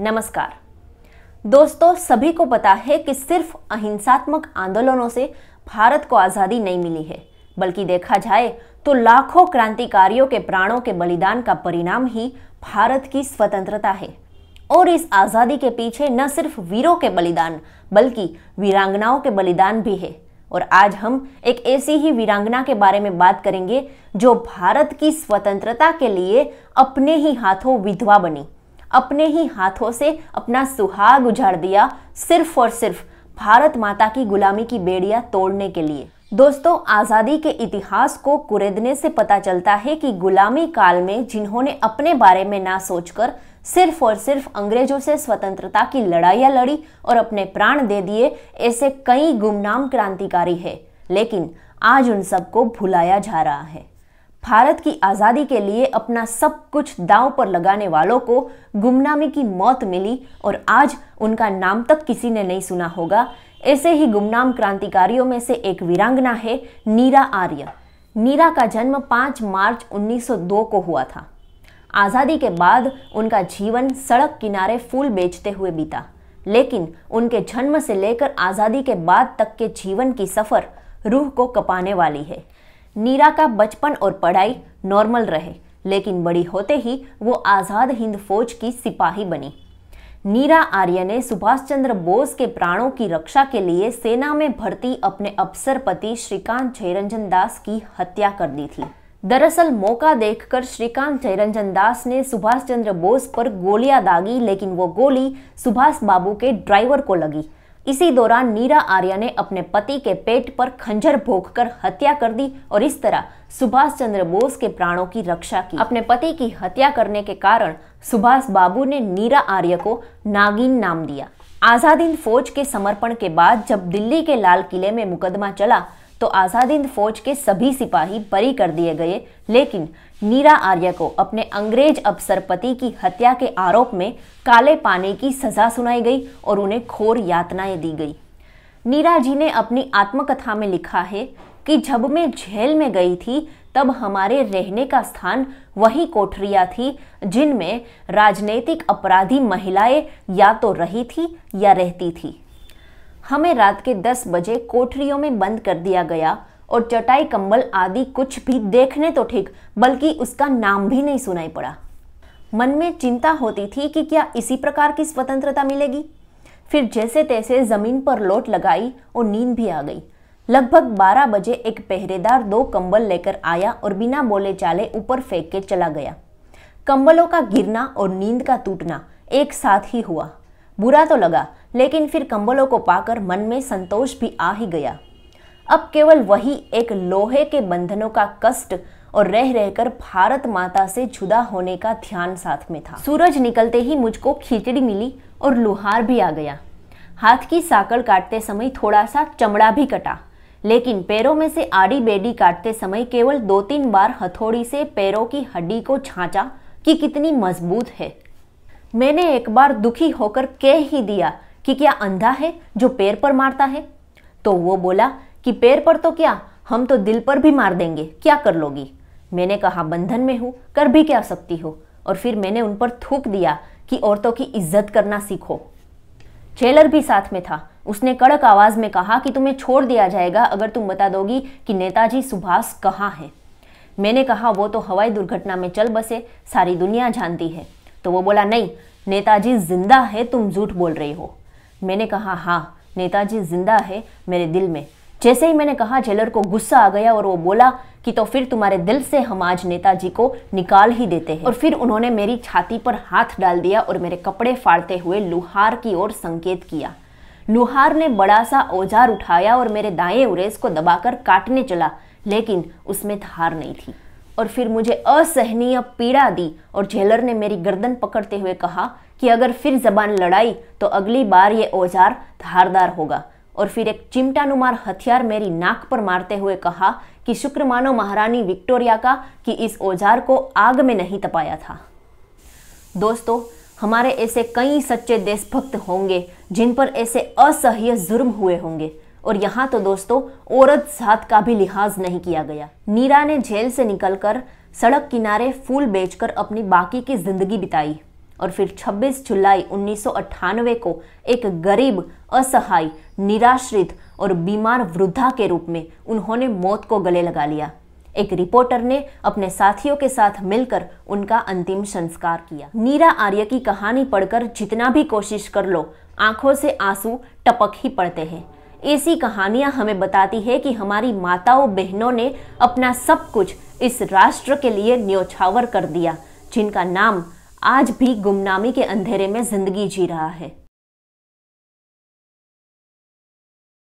नमस्कार दोस्तों, सभी को पता है कि सिर्फ अहिंसात्मक आंदोलनों से भारत को आज़ादी नहीं मिली है, बल्कि देखा जाए तो लाखों क्रांतिकारियों के प्राणों के बलिदान का परिणाम ही भारत की स्वतंत्रता है। और इस आज़ादी के पीछे न सिर्फ वीरों के बलिदान बल्कि वीरांगनाओं के बलिदान भी है। और आज हम एक ऐसी ही वीरांगना के बारे में बात करेंगे जो भारत की स्वतंत्रता के लिए अपने ही हाथों विधवा बनी, अपने ही हाथों से अपना सुहाग उजाड़ दिया, सिर्फ और सिर्फ भारत माता की गुलामी की बेड़ियां तोड़ने के लिए। दोस्तों, आज़ादी के इतिहास को कुरेदने से पता चलता है कि गुलामी काल में जिन्होंने अपने बारे में ना सोचकर सिर्फ और सिर्फ अंग्रेजों से स्वतंत्रता की लड़ाइयाँ लड़ी और अपने प्राण दे दिए, ऐसे कई गुमनाम क्रांतिकारी हैं, लेकिन आज उन सबको भुलाया जा रहा है। भारत की आज़ादी के लिए अपना सब कुछ दांव पर लगाने वालों को गुमनामी की मौत मिली और आज उनका नाम तक किसी ने नहीं सुना होगा। ऐसे ही गुमनाम क्रांतिकारियों में से एक वीरांगना है नीरा आर्य। नीरा का जन्म 5 मार्च 1902 को हुआ था। आज़ादी के बाद उनका जीवन सड़क किनारे फूल बेचते हुए बीता, लेकिन उनके जन्म से लेकर आज़ादी के बाद तक के जीवन की सफ़र रूह को कपाने वाली है। नीरा का बचपन और पढ़ाई नॉर्मल रहे, लेकिन बड़ी होते ही वो आज़ाद हिंद फौज की सिपाही बनी। नीरा आर्य ने सुभाष चंद्र बोस के प्राणों की रक्षा के लिए सेना में भर्ती अपने अफसर पति श्रीकांत जयरंजन दास की हत्या कर दी थी। दरअसल मौका देखकर श्रीकांत जयरंजन दास ने सुभाष चंद्र बोस पर गोलियां दागी, लेकिन वो गोली सुभाष बाबू के ड्राइवर को लगी। इसी दौरान नीरा आर्य ने अपने पति के पेट पर खंजर भोंककर हत्या कर दी और इस तरह सुभाष चंद्र बोस के प्राणों की रक्षा की। अपने पति की हत्या करने के कारण सुभाष बाबू ने नीरा आर्य को नागिन नाम दिया। आज़ाद हिंद फौज के समर्पण के बाद जब दिल्ली के लाल किले में मुकदमा चला तो आज़ाद हिंद फौज के सभी सिपाही बरी कर दिए गए, लेकिन नीरा आर्य को अपने अंग्रेज अफसर पति की हत्या के आरोप में काले पानी की सजा सुनाई गई और उन्हें घोर यातनाएं दी गई। नीरा जी ने अपनी आत्मकथा में लिखा है कि जब मैं जेल में गई थी तब हमारे रहने का स्थान वही कोठरियां थी जिनमें राजनीतिक अपराधी महिलाएं या तो रही थी या रहती थी। हमें रात के 10 बजे कोठरियों में बंद कर दिया गया और चटाई कंबल आदि कुछ भी देखने तो ठीक, बल्कि उसका नाम भी नहीं सुनाई पड़ा। मन में चिंता होती थी कि क्या इसी प्रकार की स्वतंत्रता मिलेगी। फिर जैसे तैसे जमीन पर लोट लगाई और नींद भी आ गई। लगभग 12 बजे एक पहरेदार 2 कंबल लेकर आया और बिना बोले चाले ऊपर फेंक के चला गया। कंबलों का गिरना और नींद का टूटना एक साथ ही हुआ। बुरा तो लगा, लेकिन फिर कंबलों को पाकर मन में संतोष भी आ ही गया। अब केवल वही एक लोहे के बंधनों का कष्ट और रह रहकर भारत माता से जुदा होने का ध्यान साथ में था। सूरज निकलते ही मुझको खिचड़ी मिली और लुहार भी आ गया। हाथ की साकड़ काटते समय थोड़ा सा चमड़ा भी कटा, लेकिन पैरों में से आड़ी बेड़ी काटते समय केवल 2-3 बार हथौड़ी से पैरों की हड्डी को झांचा कि कितनी मजबूत है। मैंने एक बार दुखी होकर कह ही दिया कि क्या अंधा है जो पैर पर मारता है? तो वो बोला कि पैर पर तो क्या, हम तो दिल पर भी मार देंगे, क्या कर लोगी? मैंने कहा बंधन में हूँ, कर भी क्या सकती हो? और फिर मैंने उन पर थूक दिया कि औरतों की इज्जत करना सीखो। जेलर भी साथ में था। उसने कड़क आवाज में कहा कि तुम्हें छोड़ दिया जाएगा अगर तुम बता दोगी कि नेताजी सुभाष कहाँ है। मैंने कहा वो तो हवाई दुर्घटना में चल बसे, सारी दुनिया जानती है। तो वो बोला नहीं, नेताजी जिंदा है, तुम झूठ बोल रही हो। मैंने कहा हाँ, नेताजी जिंदा है मेरे दिल में। जैसे ही मैंने कहा जेलर को गुस्सा आ गया और वो बोला कि तो फिर तुम्हारे दिल से हम आज नेताजी को निकाल ही देते हैं। और फिर उन्होंने मेरी छाती पर हाथ डाल दिया और मेरे कपड़े फाड़ते हुए लुहार की ओर संकेत किया। लुहार ने बड़ा सा औजार उठाया और मेरे दाएं उरेस को दबाकर काटने चला, लेकिन उसमें धार नहीं थी। और फिर मुझे असहनीय पीड़ा दी और जेलर ने मेरी गर्दन पकड़ते हुए कहा कि अगर फिर जबान लड़ाई तो अगली बार ये औजार धारदार होगा। और फिर एक चिमटानुमार हथियार मेरी नाक पर मारते हुए कहा कि शुक्र मानो महारानी विक्टोरिया का कि इस औजार को आग में नहीं तपाया था। दोस्तों, हमारे ऐसे कई सच्चे देशभक्त होंगे जिन पर ऐसे असह्य जुर्म हुए होंगे, और यहाँ तो दोस्तों औरत जात का भी लिहाज नहीं किया गया। नीरा ने जेल से निकलकर सड़क किनारे फूल बेचकर अपनी बाकी की जिंदगी बिताई और फिर 26 जुलाई 1998 को एक गरीब, असहाय, निराश्रित और बीमार वृद्धा के रूप में उन्होंने मौत को गले लगा लिया। एक रिपोर्टर ने अपने साथियों के साथ मिलकर उनका अंतिम संस्कार किया। नीरा आर्य की कहानी पढ़कर जितना भी कोशिश कर लो, आंखों से आंसू टपक ही पड़ते हैं। ऐसी कहानियां हमें बताती है कि हमारी माताओं बहनों ने अपना सब कुछ इस राष्ट्र के लिए न्योछावर कर दिया, जिनका नाम आज भी गुमनामी के अंधेरे में जिंदगी जी रहा है।